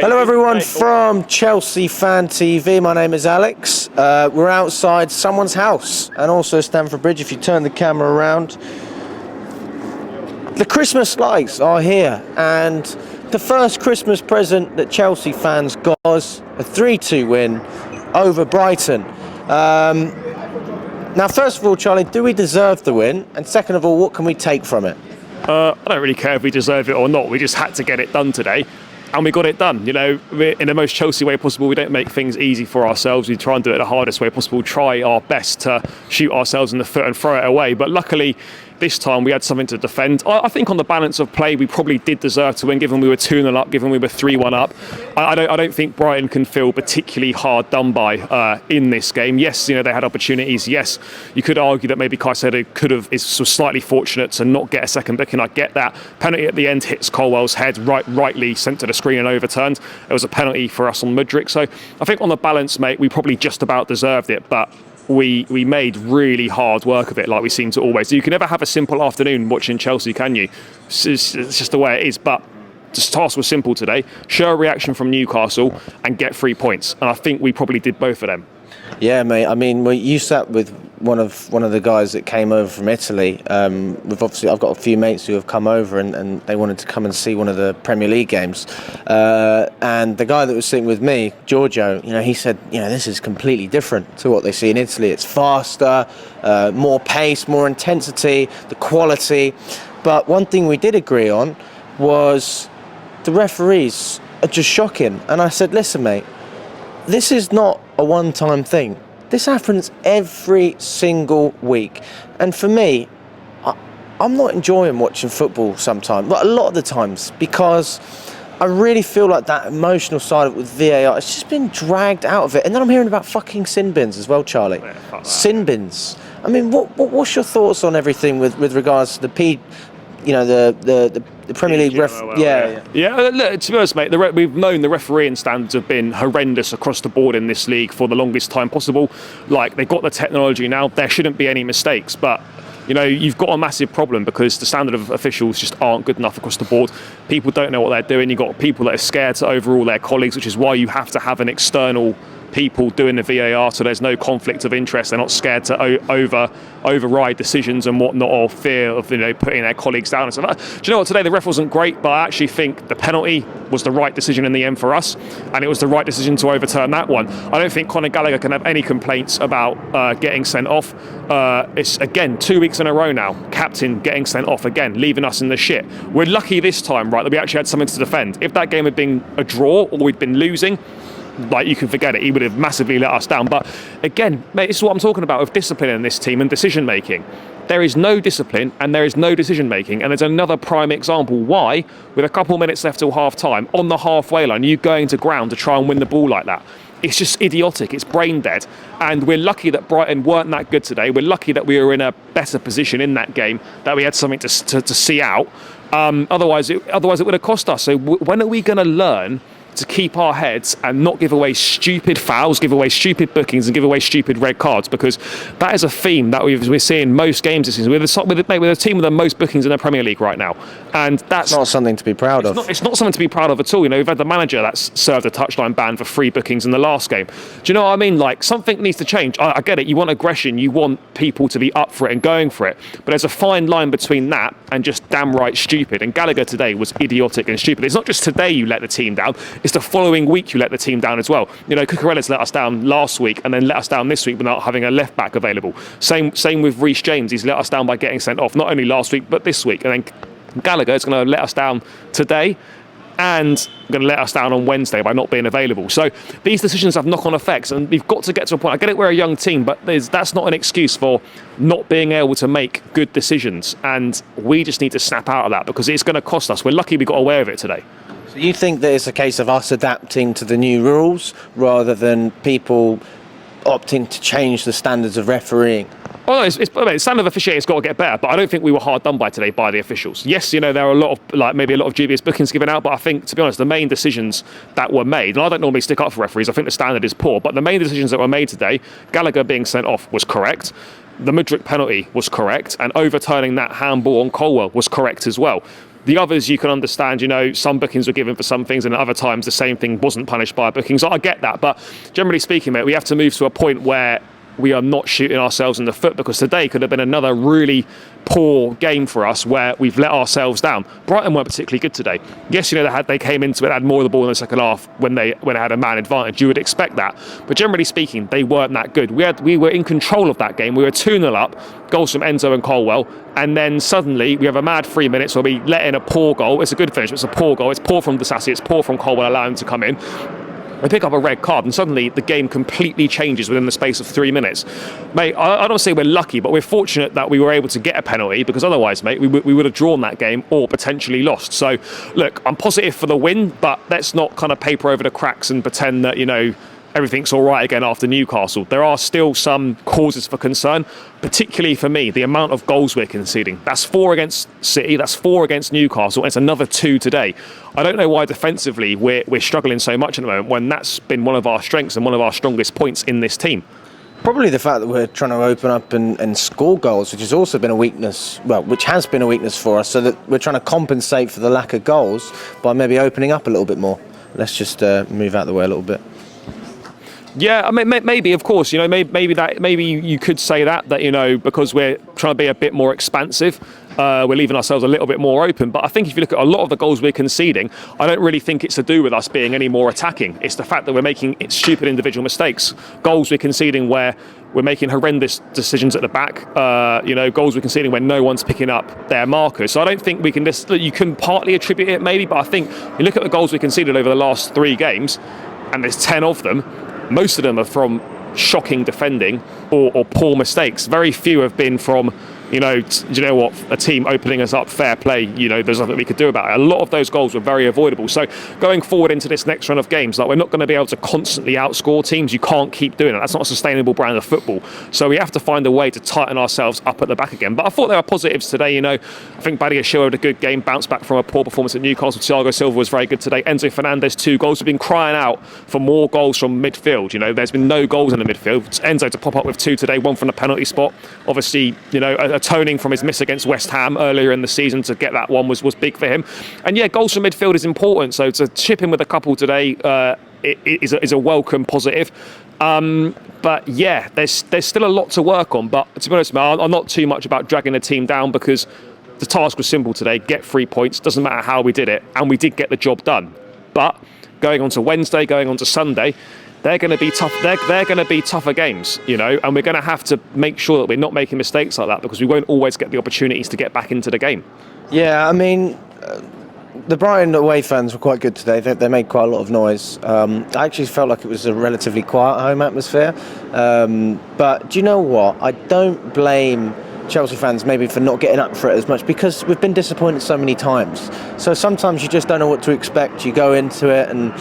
Hello everyone from Chelsea Fan TV. My name is Alex. We're outside someone's house and also Stamford Bridge. If you turn the camera around, the Christmas lights are here, and the first Christmas present that Chelsea fans got was a 3-2 win over Brighton. Now, first of all, Charlie, do we deserve the win? And second of all, what can we take from it? I don't really care if we deserve it or not. We just had to get it done today. And we got it done. You know, in the most Chelsea way possible. We don't make things easy for ourselves. We try and do it the hardest way possible. Try our best to shoot ourselves in the foot and throw it away. But luckily, this time we had something to defend. I think on the balance of play, we probably did deserve to win, given we were 2-0 up, given we were 3-1 up. I don't think Brighton can feel particularly hard done by in this game. Yes, you know, they had opportunities. Yes, you could argue that maybe Caicedo was slightly fortunate to not get a second booking. I get that. Penalty at the end hits Colwell's head, rightly sent to the screen and overturned. It was a penalty for us on Mudryk. So I think on the balance, mate, we probably just about deserved it. But we made really hard work of it, like we seem to always do. You can never have a simple afternoon watching Chelsea, can you? It's just the way it is. But the task was simple today. Show a reaction from Newcastle and get 3 points. And I think we probably did both of them. Yeah, mate. I mean, you sat with one of the guys that came over from Italy. I've got a few mates who have come over and they wanted to come and see one of the Premier League games. And the guy that was sitting with me, Giorgio, you know, he said, you know, this is completely different to what they see in Italy. It's faster, more pace, more intensity, the quality. But one thing we did agree on was the referees are just shocking. And I said, listen, mate, this is not a one-time thing. This happens every single week. And for me, I'm not enjoying watching football sometimes, but a lot of the times, because I really feel like that emotional side of it with VAR, it's just been dragged out of it. And then I'm hearing about fucking sin bins as well, Charlie. Yeah, sin bins. I mean, what's your thoughts on everything with regards to the Premier League ref? Yeah. Look, to be honest, mate, we've known the refereeing standards have been horrendous across the board in this league for the longest time possible. Like, they've got the technology now. There shouldn't be any mistakes, but you know, you've got a massive problem because the standard of officials just aren't good enough across the board. People don't know what they're doing. You've got people that are scared to overrule their colleagues, which is why you have to have an external people doing the VAR, so there's no conflict of interest. They're not scared to override decisions and whatnot, or fear of, you know, putting their colleagues down and stuff. Do you know what? Today the ref wasn't great, but I actually think the penalty was the right decision in the end for us, and it was the right decision to overturn that one. I don't think Conor Gallagher can have any complaints about getting sent off. It's again 2 weeks in a row now, captain getting sent off again, leaving us in the shit. We're lucky this time, right, that we actually had something to defend. If that game had been a draw or we'd been losing, like, you can forget it. He would have massively let us down. But again, mate, this is what I'm talking about with discipline in this team and decision making. There is no discipline and there is no decision making. And there's another prime example why, with a couple minutes left till half time, on the halfway line, you going to ground to try and win the ball like that. It's just idiotic. It's brain dead. And we're lucky that Brighton weren't that good today. We're lucky that we were in a better position in that game, that we had something to see out. Otherwise it would have cost us. So when are we going to learn to keep our heads and not give away stupid fouls, give away stupid bookings and give away stupid red cards? Because that is a theme that we're seeing most games this season. We're the team with the most bookings in the Premier League right now, and that's not something to be proud of. It's not something to be proud of at all. You know, we've had the manager that's served a touchline ban for 3 bookings in the last game. Do you know what I mean? Like, something needs to change. I get it. You want aggression. You want people to be up for it and going for it. But there's a fine line between that and just damn right stupid. And Gallagher today was idiotic and stupid. It's not just today you let the team down. It's the following week you let the team down as well. You know, Cucurella's let us down last week and then let us down this week without having a left back available. Same with Reece James. He's let us down by getting sent off, not only last week but this week. And then Gallagher is going to let us down today and going to let us down on Wednesday by not being available. So these decisions have knock-on effects, and we've got to get to a point. I get it, we're a young team, but that's not an excuse for not being able to make good decisions, and we just need to snap out of that because it's going to cost us. We're lucky we got away with it today. So you think that it's a case of us adapting to the new rules rather than people opting to change the standards of refereeing? Well, the standard of officiating's got to get better, but I don't think we were hard done by today by the officials. Yes, you know, there are maybe a lot of dubious bookings given out, but I think, to be honest, the main decisions that were made, and I don't normally stick up for referees, I think the standard is poor, but the main decisions that were made today, Gallagher being sent off was correct. The Mudryk penalty was correct, and overturning that handball on Colwell was correct as well. The others you can understand, some bookings were given for some things and at other times the same thing wasn't punished by a booking. So I get that. But generally speaking, mate, we have to move to a point where we are not shooting ourselves in the foot, because today could have been another really poor game for us where we've let ourselves down. Brighton weren't particularly good today. Yes, they came into it, had more of the ball in the second half when they had a man advantage. You would expect that. But generally speaking, they weren't that good. We were in control of that game. We were 2-0 up, goals from Enzo and Colwell, and then suddenly we have a mad 3 minutes where we let in a poor goal. It's a good finish, but it's a poor goal. It's poor from Disasi, it's poor from Colwell, allowing him to come in. We pick up a red card and suddenly the game completely changes within the space of 3 minutes. Mate, I don't say we're lucky, but we're fortunate that we were able to get a penalty, because otherwise, mate, we would have drawn that game or potentially lost. So, look, I'm positive for the win, but let's not kind of paper over the cracks and pretend that, everything's all right again after Newcastle. There are still some causes for concern, particularly for me, the amount of goals we're conceding. That's 4 against City, that's 4 against Newcastle, and it's another 2 today. I don't know why defensively we're struggling so much at the moment, when that's been one of our strengths and one of our strongest points in this team. Probably the fact that we're trying to open up and score goals, which has also been a weakness, which has been a weakness for us, so that we're trying to compensate for the lack of goals by maybe opening up a little bit more. Let's just move out the way a little bit. Yeah, I mean, maybe, of course, maybe you could say that because we're trying to be a bit more expansive, we're leaving ourselves a little bit more open. But I think if you look at a lot of the goals we're conceding, I don't really think it's to do with us being any more attacking. It's the fact that we're making stupid individual mistakes. Goals we're conceding where we're making horrendous decisions at the back. Goals we're conceding when no one's picking up their markers. So I don't think you can partly attribute it maybe, but I think you look at the goals we conceded over the last 3 games, and there's 10 of them. Most of them are from shocking defending or poor mistakes. Very few have been from, do you know what, a team opening us up, fair play, there's nothing we could do about it. A lot of those goals were very avoidable. So going forward into this next run of games, we're not going to be able to constantly outscore teams. You can't keep doing it. That's not a sustainable brand of football. So we have to find a way to tighten ourselves up at the back again. But I thought there were positives today. I think Badia showed a good game, bounced back from a poor performance at Newcastle. Thiago Silva was very good today. Enzo Fernandez, 2 goals. We've been crying out for more goals from midfield. There's been no goals in the midfield. Enzo to pop up with 2 today, 1 from the penalty spot. Obviously, atoning from his miss against West Ham earlier in the season to get that one was big for him. And yeah, goals from midfield is important. So to chip in with a couple today is a welcome positive. But yeah, there's still a lot to work on. But to be honest, man, I'm not too much about dragging the team down, because the task was simple today: get 3 points. Doesn't matter how we did it, and we did get the job done. But going on to Wednesday, going on to Sunday, they're going to be tough. They're going to be tougher games, and we're going to have to make sure that we're not making mistakes like that, because we won't always get the opportunities to get back into the game. Yeah, I mean, the Brighton away fans were quite good today. They made quite a lot of noise. I actually felt like it was a relatively quiet home atmosphere. But do you know what? I don't blame Chelsea fans maybe for not getting up for it as much, because we've been disappointed so many times. So sometimes you just don't know what to expect. You go into it and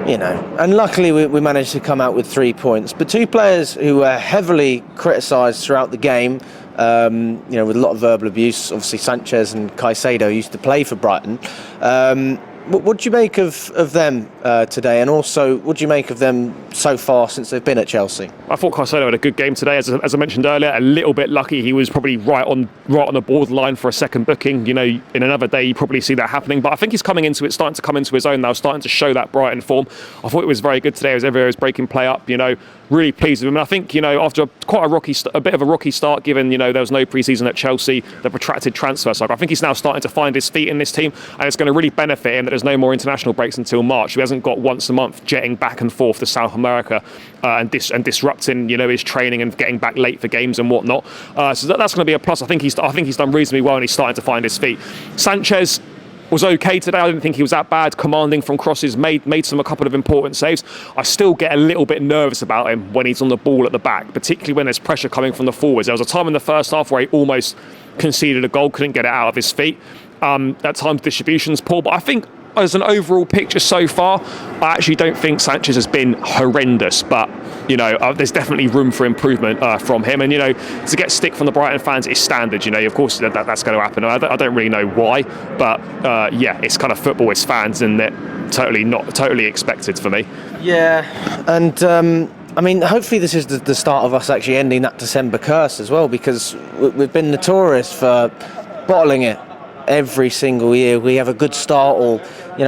and luckily we managed to come out with 3 points. But 2 players who were heavily criticised throughout the game, with a lot of verbal abuse. Obviously, Sanchez and Caicedo used to play for Brighton. What do you make of them today, and also what do you make of them so far since they've been at Chelsea? I thought Caicedo had a good game today. As I mentioned earlier, a little bit lucky. He was probably right on the borderline for a second booking. In another day you probably see that happening. But I think he's starting to come into his own now, starting to show that Brighton form. I thought it was very good today. As everywhere was breaking play up. Really pleased with him. And I think after a bit of a rocky start, given there was no pre-season at Chelsea, the protracted transfer cycle, I think he's now starting to find his feet in this team, and it's going to really benefit him that there's no more international breaks until March. He hasn't got once a month jetting back and forth to South America and disrupting his training and getting back late for games and whatnot. So that's going to be a plus. I think he's done reasonably well, and he's starting to find his feet. Sanchez was okay today. I didn't think he was that bad, commanding from crosses, made a couple of important saves. I still get a little bit nervous about him when he's on the ball at the back, particularly when there's pressure coming from the forwards. There was a time in the first half where he almost conceded a goal, couldn't get it out of his feet. At times distribution's poor, but I think as an overall picture so far, I actually don't think Sanchez has been horrendous, but there's definitely room for improvement from him. And to get stick from the Brighton fans is standard. Of course that's going to happen. I don't really know why, but it's kind of football. It's fans, and they're not totally expected for me. Yeah, and hopefully this is the start of us actually ending that December curse as well, because we've been notorious for bottling it every single year. We have a good start, or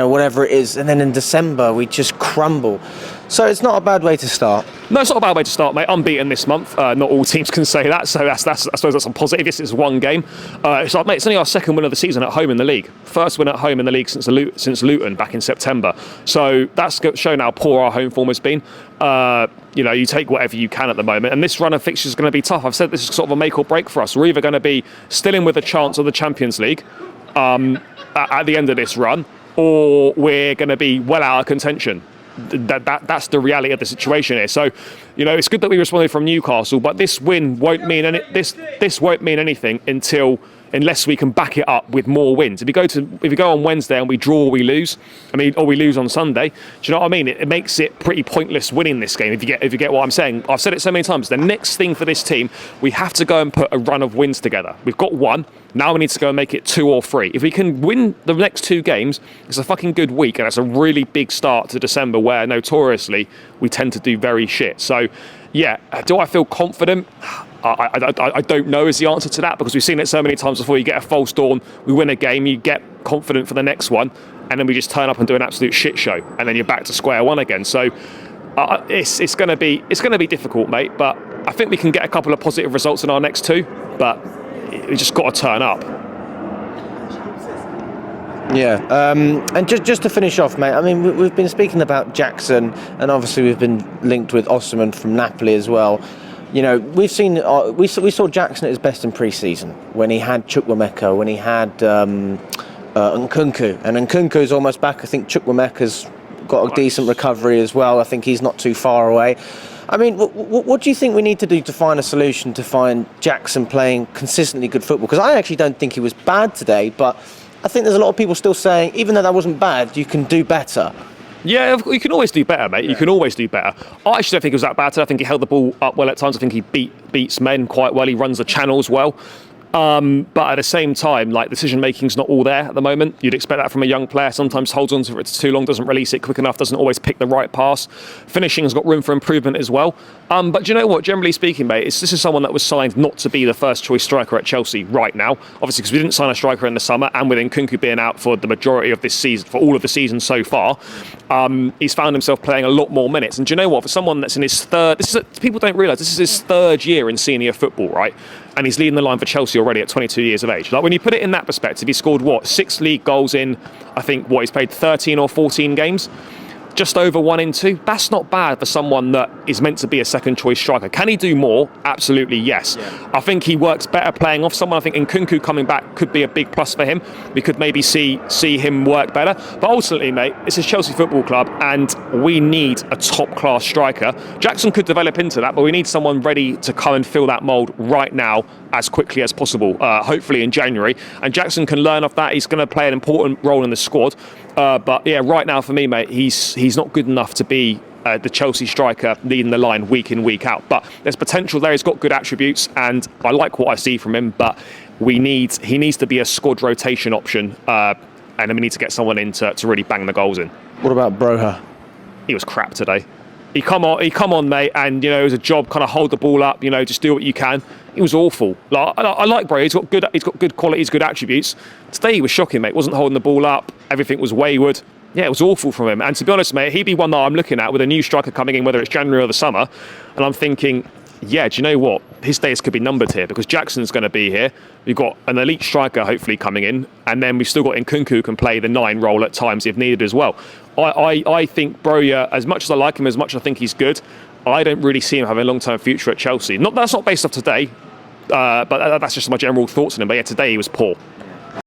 whatever it is, and then in December we just crumble. So it's not a bad way to start. No, it's not a bad way to start, mate. Unbeaten this month. Not all teams can say that, so that's I suppose that's a positive. Yes, it's one game. It's only our second win of the season at home in the league. First win at home in the league since Luton back in September. So that's shown how poor our home form has been. You take whatever you can at the moment, and this run of fixtures is going to be tough. I've said this is sort of a make or break for us. We're either going to be still in with a chance of the Champions League at the end of this run, or we're going to be well out of contention. That's the reality of the situation here. So, it's good that we responded from Newcastle, but this win won't mean this won't mean anything unless we can back it up with more wins. If we go on Wednesday and we draw or we lose, or we lose on Sunday, do you know what I mean? It makes it pretty pointless winning this game. If you get what I'm saying, I've said it so many times. The next thing for this team, we have to go and put a run of wins together. We've got one. Now we need to go and make it 2 or 3. If we can win the next 2 games, it's a fucking good week, and it's a really big start to December, where notoriously we tend to do very shit. So, yeah, do I feel confident? I don't know is the answer to that, because we've seen it so many times before. You get a false dawn, we win a game, you get confident for the next one, and then we just turn up and do an absolute shit show, and then you're back to square one again. So it's going to be difficult, mate. But I think we can get a couple of positive results in our next 2. But we just got to turn up. Yeah, and just to finish off, mate, we've been speaking about Jackson, and obviously we've been linked with Osimhen from Napoli as well. We've seen we saw Jackson at his best in pre-season when he had Chukwuemeka, when he had Nkunku, and Nkunku's almost back. I think Chukwuemeka's got a decent recovery as well. I think he's not too far away. What do you think we need to do to find a solution to find Jackson playing consistently good football? Because I actually don't think he was bad today, but I think there's a lot of people still saying, even though that wasn't bad, you can do better. Yeah, you can always do better, mate. You can always do better. I actually don't think it was that bad today. I think he held the ball up well at times. I think he beats men quite well. He runs the channels well. But at the same time, decision making's not all there at the moment. You'd expect that from a young player. Sometimes holds on to it for too long, doesn't release it quick enough, doesn't always pick the right pass. Finishing's got room for improvement as well. But do you know what? Generally speaking, mate, this is someone that was signed not to be the first choice striker at Chelsea right now. Obviously, because we didn't sign a striker in the summer, and with Nkunku being out for the majority of this season, for all of the season so far, he's found himself playing a lot more minutes. And do you know what? For someone that's in his people don't realise this is his 3rd year in senior football, right? And he's leading the line for Chelsea already at 22 years of age. When you put it in that perspective, he scored 6 league goals in, I think, he's played 13 or 14 games. Just over 1 in 2. That's not bad for someone that is meant to be a second choice striker. Can he do more? Absolutely, yes. Yeah. I think he works better playing off someone. I think Nkunku coming back could be a big plus for him. We could maybe see him work better. But ultimately, mate, this is Chelsea Football Club, and we need a top-class striker. Jackson could develop into that, but we need someone ready to come and fill that mould right now as quickly as possible, hopefully in January. And Jackson can learn off that. He's going to play an important role in the squad. But yeah, right now for me, mate, he's not good enough to be the Chelsea striker leading the line week in, week out. But there's potential there. He's got good attributes, and I like what I see from him. But he needs to be a squad rotation option, and then we need to get someone in to really bang the goals in. What about Broja? He was crap today. He come on, mate, and it was a job, kind of hold the ball up, just do what you can. He was awful. I like Broja. He's got good qualities, good attributes. Today he was shocking, mate. Wasn't holding the ball up. Everything was wayward. Yeah, it was awful from him. And to be honest, mate, he'd be one that I'm looking at with a new striker coming in, whether it's January or the summer. And I'm thinking, yeah, do you know what? His days could be numbered here, because Jackson's going to be here. We've got an elite striker hopefully coming in, and then we've still got Nkunku who can play the 9 role at times if needed as well. I think Broja, as much as I like him, as much as I think he's good, I don't really see him having a long-term future at Chelsea. That's not based off today, but that's just my general thoughts on him. But yeah, today he was poor.